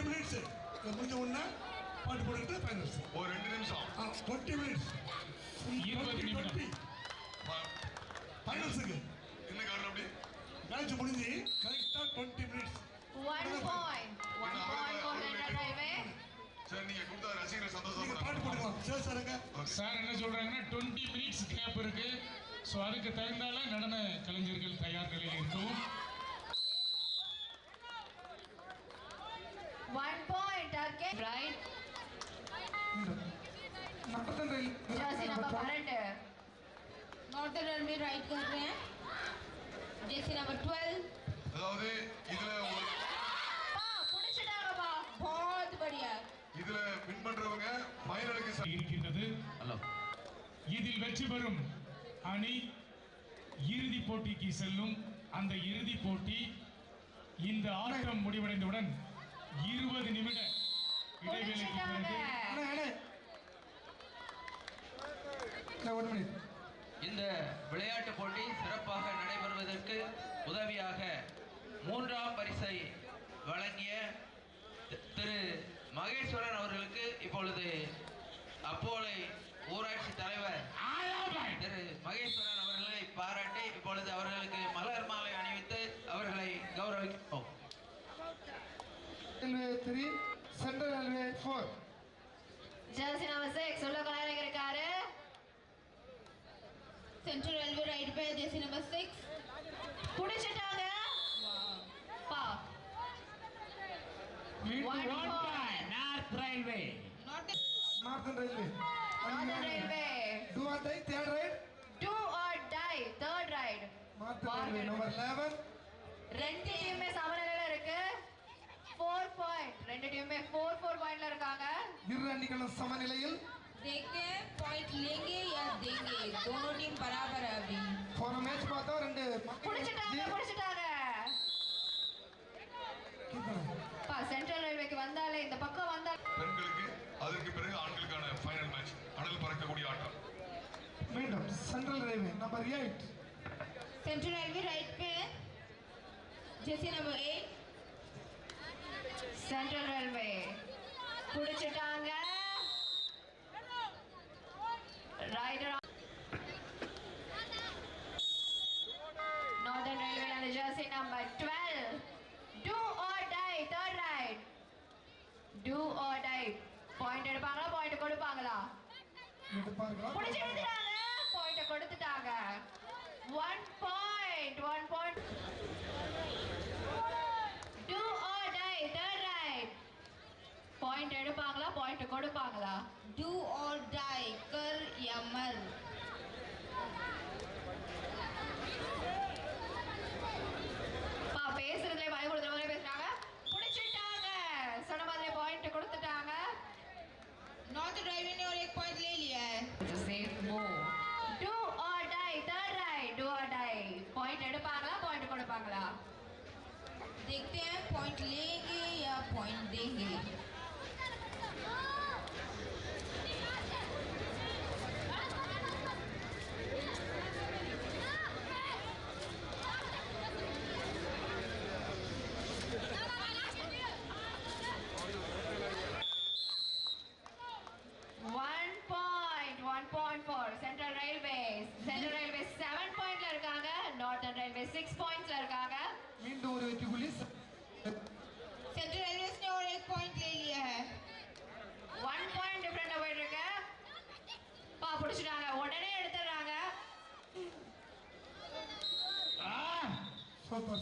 minutes முடிஞ்ச உடனே பாட்டு போட்டுட்டு ஃபைனல்ஸ். ஒரு 2 நிமிஷம். 20 minutes. 20 நிமிடம். ஃபைனல்ஸ்க்கு என்ன காரணம் அப்படி? மேட்ச் முடிஞ்சு கரெக்டா 20 minutes. 1 point for Central Railway. சரி, நீங்க கொடுத்த ரசிகர்கள் நீங்க சந்தோஷமா பாட்டு போடுங்க சார். சாருங்க சார் என்ன சொல்றாங்கன்னா 20 மினிட்ஸ் கேப் இருக்கு. ஸோ அதுக்கு தகுந்தால நடன கலைஞர்கள் தயார் நிலையில் இருக்கவும். 1 point okay right. Northern rail Jersey number 12 northern railway ride कर रहे हैं. Jersey number 12. அதாவது இதுல புடிச்சிட்டாங்கப்பா. बहुत बढ़िया. இதுல வின் பண்றவங்க ஃபைனலுக்கு இருக்கின்றது. இதில் வெற்றி பெறும் அணி இறுதி போட்டிக்கு செல்லும். அந்த இறுதி போட்டி இந்த ஆட்டம் முடிவடைந்தவுடன் 20 நிமிட இடைவேளைக்கு பிறகு இந்த விளையாட்டு போட்டி சிறப்பாக நடைபெறுவதற்கு உதவியாக 3ஆம் பரிசை வழங்கிய திரு மகேஸ்வரன் அவர்களுக்கு இப்பொழுது அப்போலை ஊராட்சி தலைவர் திரு மகேஸ்வரன் அவர்களை பாராட்டி இப்பொழுது அவர்களுக்கு மலர் மாலை அணிவித்து அவர்களை கௌரவிக்கிறோம். Railway 3 central railway 4 jersey number 6 உள்ள கலைஞர் இருக்காரு. सेंट्रल रेलवे राइड पे जर्सी नंबर 6. புடிச்சிட்டாங்க. பா 1 point north railway. Northern railway Northern Railway. Do or die third ride. Do or die third ride. Northern railway number 11 ரெண்டு டீமுமே சமநிலையில இருக்கு. 4 point. ரெண்டு டீமுமே 4 பாயிண்ட்ல இருக்காங்க. இரு அணிகளும் சமநிலையில். देखते हैं पॉइंट लेंगे या देंगे. दोनों टीम बराबर है अभी. போன மேட்ச் பார்த்தா ரெண்டு புடிச்சிட்டாங்க. பா சென்ட்ரல் ரயில்வேக்கு வந்தாலே இந்த பக்கம் வந்தா பெண்களுக்கு அதற்கு பிறகு ஆண்களுக்கான ஃபைனல் மேட்ச் அனல் பறக்கக்கூடிய ஆட்டம். மீண்டும் central railway number 8 central railway ride पे जर्सी नंबर 8. சென்ட்ரல் ரயில்வே புடிச்சிட்டாங்க. Rider Northern Railway and jersey number 12. Do or die third ride. Do or die. Point எடுப்பாங்களா பாயிண்ட் கொடுப்பாங்களா? இது பாருங்க. புடிச்சு எடுத்துட்டாங்க. பாயிண்ட் கொடுத்துட்டாங்க. 1 point. Do or die third ride. Point எடுப்பாங்களா பாயிண்ட் கொடுப்பாங்களா? Do or die कर या मर. பா பேசுறதுல பய கொடுக்குற மாதிரி பேசுறாங்க. புடிச்சிட்டாங்க. சொன்ன மாதிரி பாயிண்ட் கொடுத்துட்டாங்க. नॉर्दर्न रेलवे ने और 1 पॉइंट ले लिया है. It's a safe move. Do or die third ride. Do or die. Point எடுப்பாங்களா பாயிண்ட் கொடுப்பாங்களா? देखते हैं पॉइंट लेंगे या पॉइंट देंगे. One point for Central Railways. Central Railways 7 pointல இருக்காங்க. Northern Railways 6 pointsல இருக்காங்க. மீண்டும் ஒரு வெற்றி புள்ளி. सेंट्रल रेलवे ने और 1 पॉइंट ले लिया है. 1 point டிஃபரண்டா போயிட்டு இருக்கு. பா புடிச்சிட்டாங்க. உடனே எடுத்துறாங்க.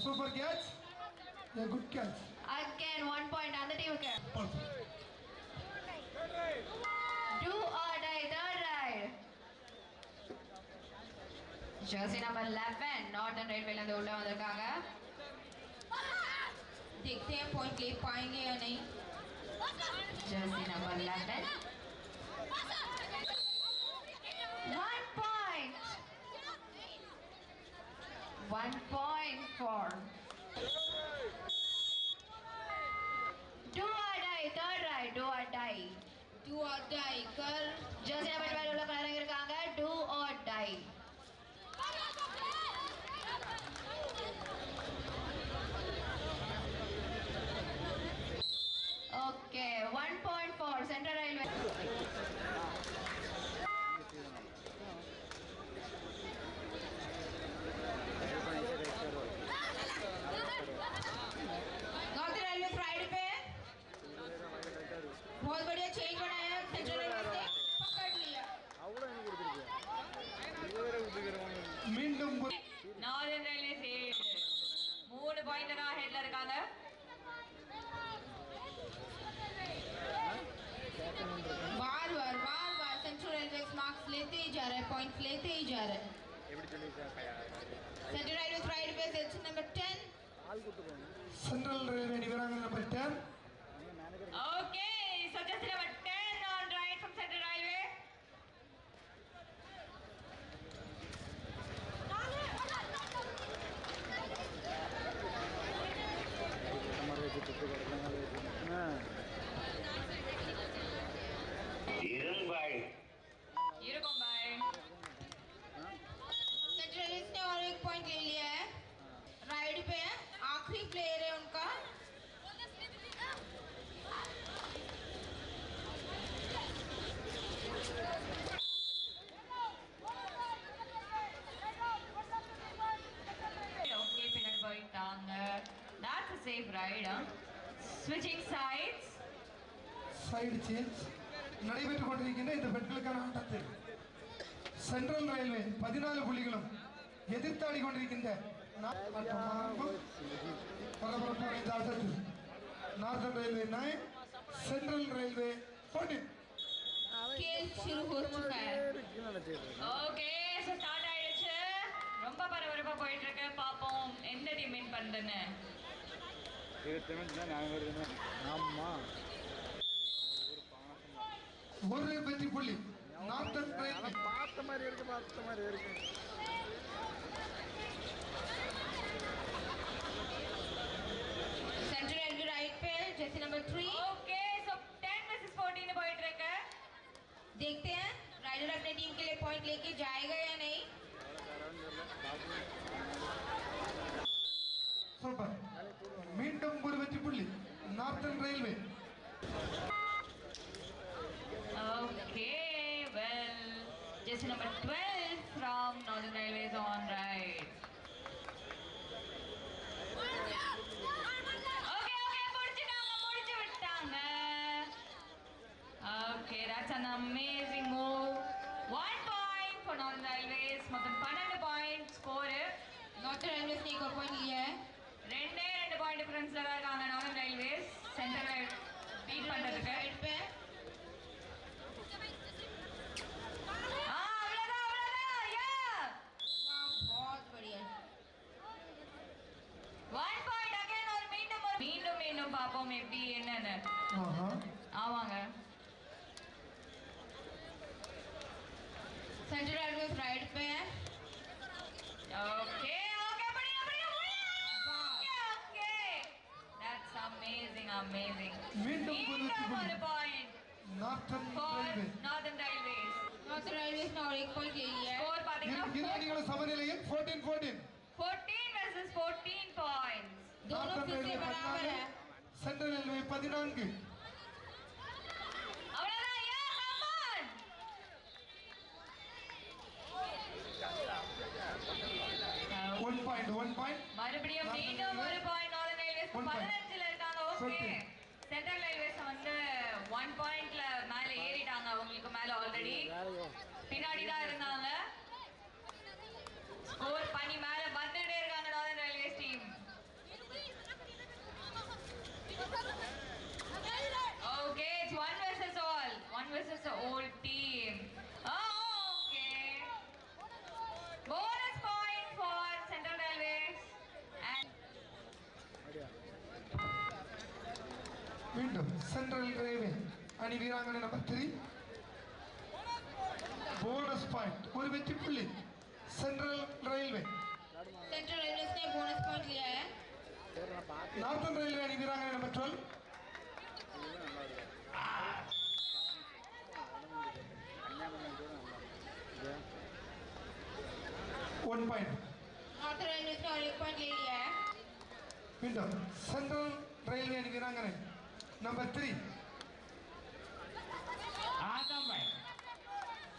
Super catch. A good catch. Again 1 point அந்த டீமுக்கு. Do or die third ride. Jersey number 11 Northern Railway ல உள்ள வந்திருக்காங்க. देखते हैं पॉइंट ले पाएंगे या नहीं. Jersey number 11. 1 point. 1 point for. Do or die third ride. Do or die. Do or die कर. Jersey number 12 உள்ள கலரங்க இருக்காங்க. Do or die. பாயிண்ட்ல தான் ஹெட்ல இருக்காங்க. बार सेंट्रल रेलवे मार्क्स लेते ही जा रहे हैं, पॉइंट्स लेते ही जा रहे हैं. सेंट्रल रेलवे राइट पे सेक्शन नंबर 10. சென்ட்ரல் ரயில்வே வீராங்கனை number 10. Okay, so just number 10 on right from Central Railway. இருக்கும் பாய். सेंट्रल रेलवे ने और एक पॉइंट ले लिया है. राइट पे आखिरी प्लेयर है उनका. Okay, பின்னாடி போயிட்டாங்க. That's a safe ride, huh? Switching sides. Side change நடைபெற்றுக் கொண்டிருக்கின்ற இந்த பெண்களுக்கான ஆட்டத்தில் சென்ட்ரல் ரயில்வே 14 புள்ளிகளும் எதிர்த்தாடி கொண்டிருக்கின்ற பரபரப்பான இந்த ஆட்டத்தில் நார்த்தன் ரயில்வே 9, சென்ட்ரல் ரயில்வே 14. खेल शुरू हो चुका है. Okay, so start ஆயிடுச்சு. ரொம்ப பரபரப்பா போயிட்டு இருக்கு. பாப்போம் எந்த டீம் வின் பண்ணுதுன்னு. ஒரு வெற்றி புள்ளி northern railway. Central railway right पे जैसे नंबर 3. Okay, so 10 versus 14 போயிட்டு இருக்கு. देखते हैं राइडर अपने टीम के लिए पॉइंट लेके जाएगा या नहीं. சூப்பர். மீண்டும் ஒரு வெற்றி புள்ளி northern railway. Okay, well, just number 12 from Northern Railways on right. Okay, முடிச்சு விட்டாங்க. Okay, that's an amazing move. 1 point for Northern Railways. மொத்தம் 12 point score. नॉर्थन रेलवे ने एक और पॉइंट लिया है. 2 point difference ல தான் இருக்காங்க Northern Railways. சென்ட்ரல் பீட் பண்றதுக்கு. राइट पे அவ்வளவுதான். Yeah. वाह बहुत बढ़िया. 1 point again और மீண்டும் பாப்போம் எப்படி என்னன்னு. ஆஹா. ஆமாங்க. सेंट्रल रेलवे राइट पे है. Okay, बढ़िया. Okay. That's amazing. மீண்டும் ஒரு வெற்றி ஒரு புள்ளி point northern for railway. Northern Railways. Northern railway ने और एक पॉइंट ले लिया है. Score பாத்தீங்கன்னா இரு அணிகளும் சமநிலையில் 14-14. 14 versus 14 points. दोनों நார்த்தன் फिर से ரயில்வே बराबर 14, है. Central railway 14. அவ்வளவுதான். Yeah, come on. One point மறுபடியும் மீண்டும் ஒரு point Northern Railways One point. 15ல இருக்காங்க. ஓகே. சென்ட்ரல் ரயில்வேஸ் வந்து 1 பாயிண்ட்ல மேல ஏறிட்டாங்க. அவங்களுக்கு மேல ஆல்ரெடி பின்னாடி தான் இருந்தாங்க. ஸ்கோர் பண்ணி மேல வந்துட்டே இருக்காங்க Northern Railways team. Okay, it's one versus the whole team. Okay. Bonus point for Central Railways. And மீண்டும் சென்ட்ரல் ரயில்வே அணி வீராங்கனை நம்பர் 3. போனஸ் பாயிண்ட் ஒரு வெற்றி புள்ளி சென்ட்ரல் ரயில்வே. सेंट्रल रेलवे ने बोनस पॉइंट लिया है. நார்த்தன் ரயில்வே அணி வீராங்கனை number 12. One point northern railway ने और एक पॉइंट ले लिया है. மீண்டும் சென்ட்ரல் ரயில்வே அணி வீராங்கனை நம்பர் 3.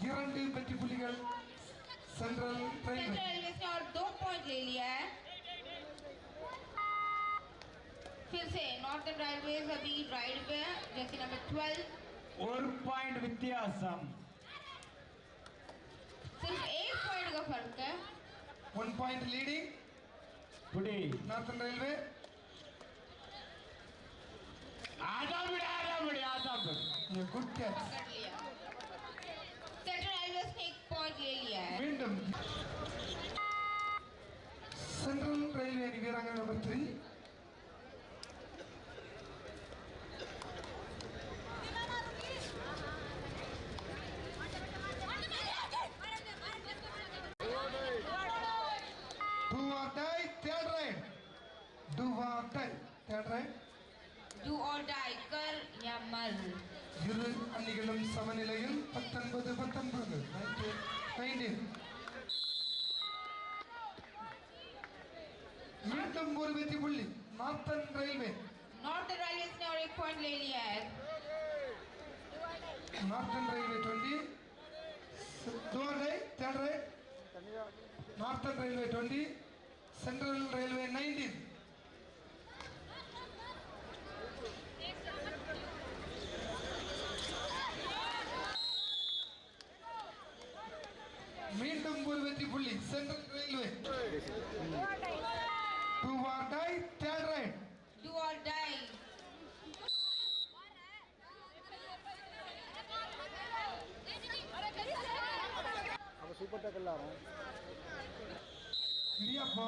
இரண்டு வெற்றி புள்ளிகள் சென்ட்ரல் ரயில்வே. सेंट्रल रेलवे ने और 2 पॉइंट ले लिया है. फिर से नॉर्थन रेलवे अभी राइड पे है जैसे नंबर 12. ஒரு பாயிண்ட் வித்தியாசம். सिर्फ 1 पॉइंट का फर्क है. ஒன் பாயிண்ட் லீடிங் புடி northern railway. A good catch. पकड़ लिया सेंट्रल रेलवे ने एक पॉइंट ले लिया है மீண்டும் சென்ட்ரல் ரயில்வே அணி வீராங்கனை number 3 Do or die, third right. Do or die, third right. Do or die कर या मर இரு அணிகளும் சமநிலையில் 19-19 19 மீண்டும் ஒரு வெற்றி புள்ளி நார்த்தன் ரயில்வே नॉर्थ रेलवे ने और एक पॉइंट ले लिया है நார்த்தன் ரயில்வே 20 டோரை third raid northern railway 20 central railway 19 மீண்டும் ஒரு வெற்றி புள்ளி central railway do or die third raid do or die இடியாப்பா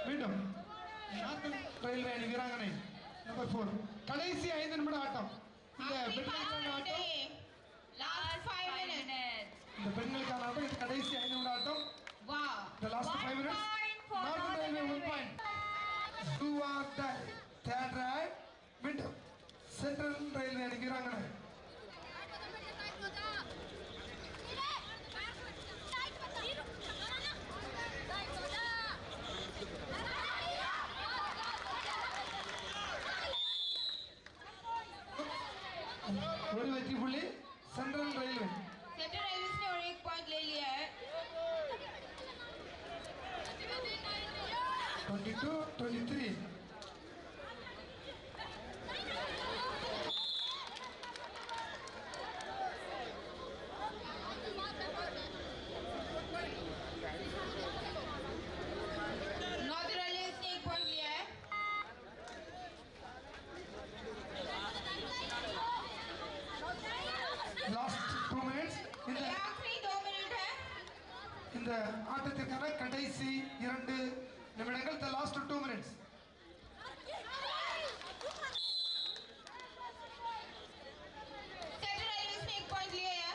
மீண்டும் நார்த்தன் ரயில்வே அணி வீராங்கனை நம்பர் 4 கடைசி 5 நிமிட ஆட்டம் இந்த பெண்களுக்கான ஆட்டம் लास्ट 5 मिनट இந்த பெண்களுக்கான ஆட்டம் இது கடைசி 5 நிமிட ஆட்டம் वाह the last 5 minutes northern railway 1 point do or die third raid மீண்டும் சென்ட்ரல் ரயில்வே அணி வீராங்கனை ஒரு வெற்றி புள்ளி சென்ட்ரல் ரயில்வே सेंट्रल रेलवे ने और एक पॉइंट ले लिया है 22-23 नॉर्थ रेलवे ने एक पॉइंट लिया है லாஸ்ட் 2 மினிட்ஸ் இந்த ये आखिरी 2 मिनट है இந்த ஆட்டத்திற்கான கடைசி 2 நிமிடங்கள் the last 2 minutes central railway ने एक पॉइंट लिया है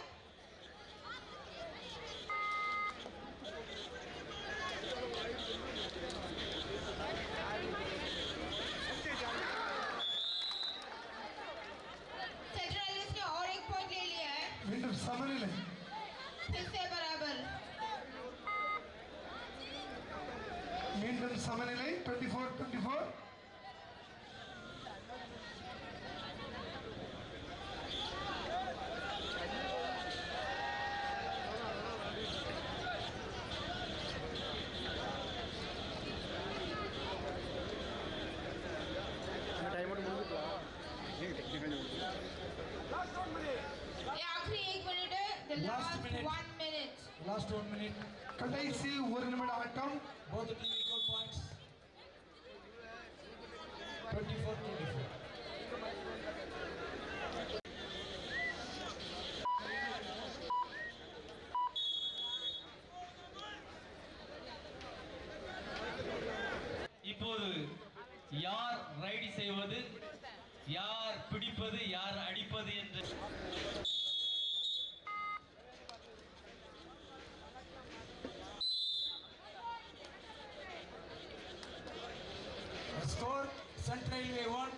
सेंट्रल रेलवे ने और एक पॉइंट ले लिया है மீண்டும் சமநிலை फिर से बराबर மீண்டும் சமநிலை 24-24 ये आखिरी 1 मिनट है the Last last minute. 1 minute Last 1 minute. கடைசி 1 நிமிட ஆட்டம் Both the team equal points. 24-24. இப்போது யார் ரைடு செய்வது, யார் பிடிப்பது, யார் அடிப்பது என்று The score: Central Railway 1,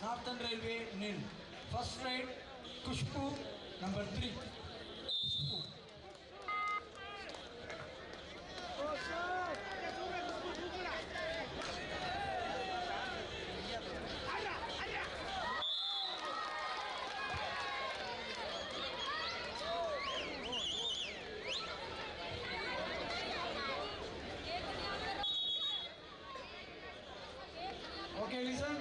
Northern Railway 0. First ride, Kushbu, number 3. Kushbu. Okay, listen.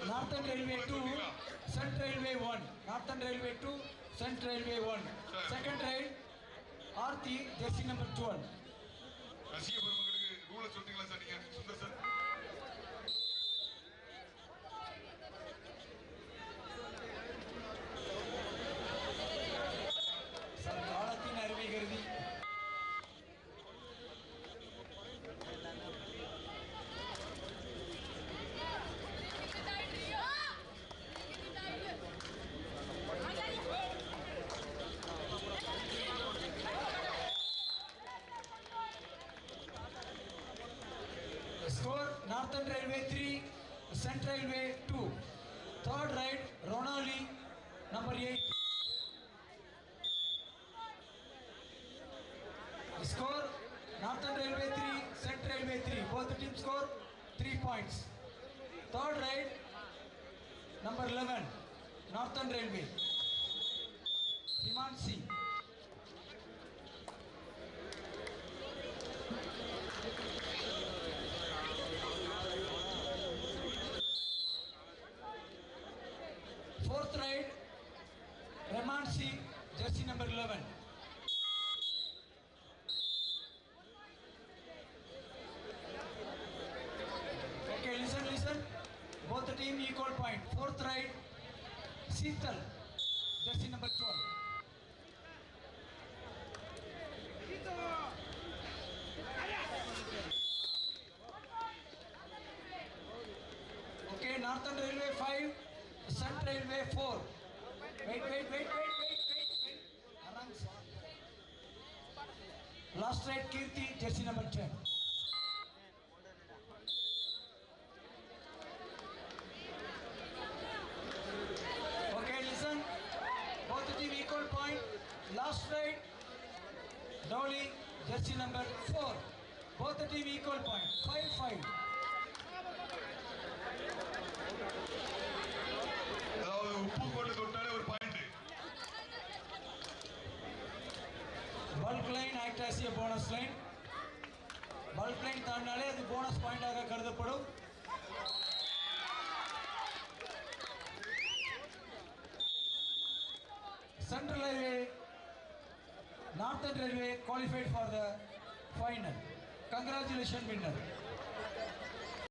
Northern Railway 2, Central Railway 1. Northern Railway 2, Central Railway 1. Second ride, Aarti, jersey number 12. ரசிக பெருமக்களுக்கு ரூலை சொல்றீங்களா சார் நீங்க Sundar sir Northern Railway 3, Central Railway 2. Third ride, Ronali, number 8. Score, Northern Railway 3, Central Railway 3. Both the teams score 3 points. Third ride, number 11, Northern Railway. Himanshi. Fourth ride, Remansi, jersey number 11. Okay, listen. Both the team equal point. Fourth ride, Seetal, jersey number 12. Okay, Northern Railway 5, Central Railway 4. Wait. Arrange. Last ride, Kirti, jersey number 10. Okay, listen. Both the team equal point. Last ride, Dolly, jersey number 4. Both the team equal point. 5-5. அதாவது உப்பு கோட்டை தொட்டாலே ஒரு point. Bulk line act as a bonus line. Bulk line தாண்டினாலே அது bonus பாயிண்டாக கருதப்படும். Central Railway, Northern Railway qualified for the final. Congratulations, winner.